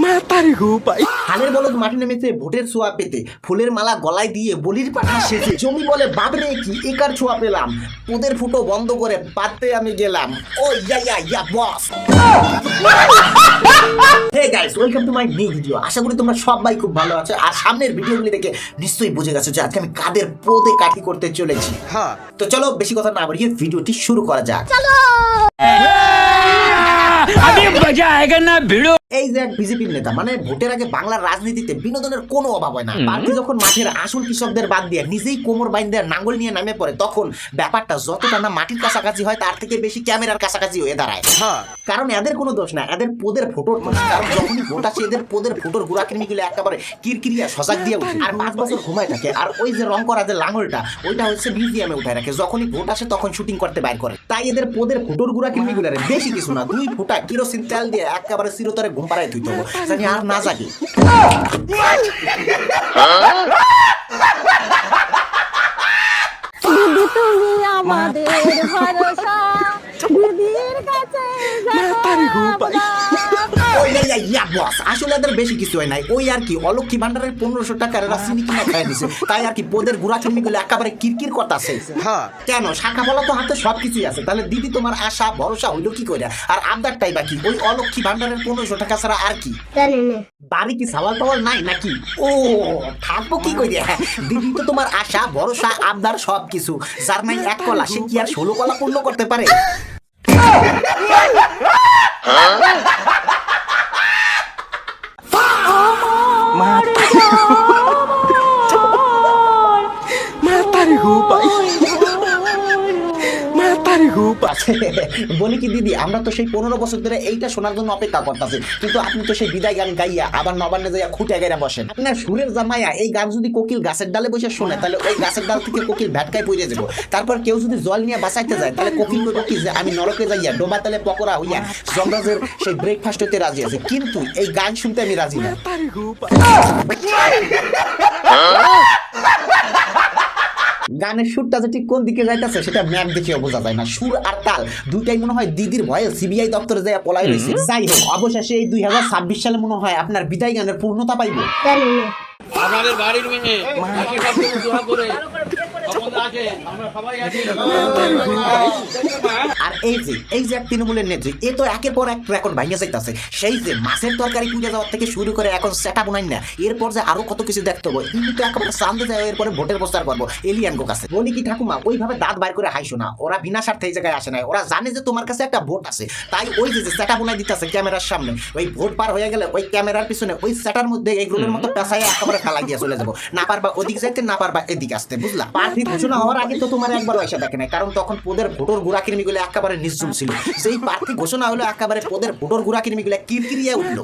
মাতারি গো ভাই। হালের বলদ মাটি নেমেছে ভোটের ছোঁয়া পেতে, ফুলের মালা গলায় দিয়ে বলির পাঠা সেজে জমি বলে বাবরে কি একার ছোঁয়া পেলাম, পোদের ফুটো বন্ধ করে পাততে আমি গেলাম। Oh yeah boss. Hey guys, welcome to my new video. আশা করি তোমরা সবাই খুব ভালো আছো। আর সামনের ভিডিওগুলি দেখে নিশ্চয়ই বুঝে গেছো যে আজকে আমি কাদের পোদে কাঠি করতে চলেছি। হ্যাঁ, তো চলো বেশি কথা না বাড়িয়ে ভিডিওটি শুরু করা যাক। চলো। এই যে এক বিজেপির নেতা, মানে ভোটের আগে বাংলার রাজনীতিতে বিনোদনের কোনো অভাব হয় না। প্রার্থী যখন মাঠের আসল কৃষকদের বাদ দিয়ে নিজেই কোমর বাইন্ধে নাঙ্গল নিয়ে নামে পড়ে, তখন ব্যাপারটা যতটা না মাটির কাছাকাছি হয় তার থেকে বেশি ক্যামেরার কাছাকাছি হয়ে দাঁড়ায়। কারণ এদের কোনো দোষ না, এদের পোদের ফটোর দোষ। কারণ যখনই ভোট আসে এদের পোদের ফটোর গুড়াকৃমিগুলো একেবারে কিরকিরিয়া সজাগ দিয়ে উঠে আর 5 বছর ঘুমায় থাকে। আর ওই যে রং করা যে লাঙলটা, ওইটা হচ্ছে মিউজিয়ামে উঠায় রাখে, যখনই ভোট আসে তখন শুটিং করতে বাইর করে। তাই এদের পোদের ফটোর গুড়াকৃমিগুলো বেশি কিছু না, 2 ফোঁটা কেরোসিন তেল দিয়ে একেবারে চিরতরে ঘুম পাড়ায় ধুইতে হবে, জানি আর না জাগে। তুমি আমাদের ভরসা, দিদির কাছে আসলে এদের বেশি কিছু হয় নাই, ওই আর কি অলক্ষী ভান্ডারের 1500 টাকার চিনি কিনা খাইয়া দিছে, তাই আর কি পোদের গুড়া চিনিগুলো একেবারে কিরকির করতেছে। কেন শাখা বলা তো হাতে সবকিছুই আছে, তাহলে দিদি তোমার আশা ভরসা হইলো কি করে? আর আবদারটাই বাকি ওই অলক্ষী ভান্ডারের 1500 টাকা ছাড়া আর কি? বাড়ি কি সাওয়াল টাওয়াল নাই নাকি? ও থাকবো কি করে? দিদি তো তোমার আশা ভরসা আবদার সবকিছু, যার নাই এক কলা সে কি আর 16 কলা পূর্ণ করতে পারে? মাতারি গো ভাই, মাতারি গো ভাই। বলি কি দিদি, আমরা তো সেই 15 বছর ধরে এইটা শোনার জন্য অপেক্ষা করতেছি, কিন্তু আপনি তো সেই বিদায় গান গাইয়া আবার নবান্নে যাইয়া খুঁটে গাইয়া বসেন। আপনার সুরের জামাইয়া এই গান যদি কোকিল গাছের ডালে বসে শোনে, তাহলে ওই গাছের ডাল থেকে কোকিল ভ্যাটকায় পড়ে যাবো। তারপর কেউ যদি জল নিয়ে বাঁচাইতে যায়, তাহলে কোকিল করবো কি যে আমি নরকে যাইয়া ডোবা তালে পকোড়া হইয়া যমরাজের সেই ব্রেকফাস্ট হইতে রাজি আছে, কিন্তু এই গান শুনতে আমি রাজি না। গানের সুরটা যে ঠিক কোন দিকে যাইতেছে সেটা ম্যাপ দেখেও বোঝা যায় না। সুর আর তাল দুইটাই মনে হয় দিদির ভয়ে সিবিআই দপ্তরে যায় পলাই রয়েছে। যাই হোক, অবশেষে এই 2026 সালে মনে হয় আপনার বিদায় গানের পূর্ণতা পাইব। আমাদের বাড়ির মেয়ে দোয়া করে আমরা সবাই আছি। আর এই যে এক তৃণমূলের নেত্রী, এ তো একের পর এক রেকর্ড ভাঙিয়ে যাইতেছে। সেই যে মাছের তরকারি পুড়ে যাওয়ার থেকে শুরু করে এখন সেটা বুনাই না, এরপর যে আরো কত কিছু দেখতে হবে। কিন্তু একেবারে চান্দে যায়, এরপরে ভোটের প্রচার করবো এলিয়ান গো কাছে। বলি কি ঠাকুমা, ওইভাবে দাঁত বাইর করে হাইসো না, ওরা বিনা স্বার্থে এই জায়গায় আসে না, ওরা জানে যে তোমার কাছে একটা ভোট আছে, তাই ওই যে সেটা বুনাই দিতেছে ক্যামেরার সামনে। ওই ভোট পার হয়ে গেলে ওই ক্যামেরার পিছনে ওই সেটার মধ্যে এই গ্রুপের মতো পেশায় একেবারে ফেলা গিয়ে চলে যাবো, না পারবা ওদিক যাইতে না পারবা এদিক আসতে, বুঝলা? প্রার্থী ঘোষণা হওয়ার আগে তো তোমার একবার পয়সা দেখে নাই, কারণ তখন পোদের ভোটর গুড়াকির্মিগুলো একেবারে নিশ্চুপ ছিল। সেই প্রার্থী ঘোষণা হলো একেবারে পোদের ভোটর গুড়াকির্মিগুলো কিরকিরিয়া উঠলো।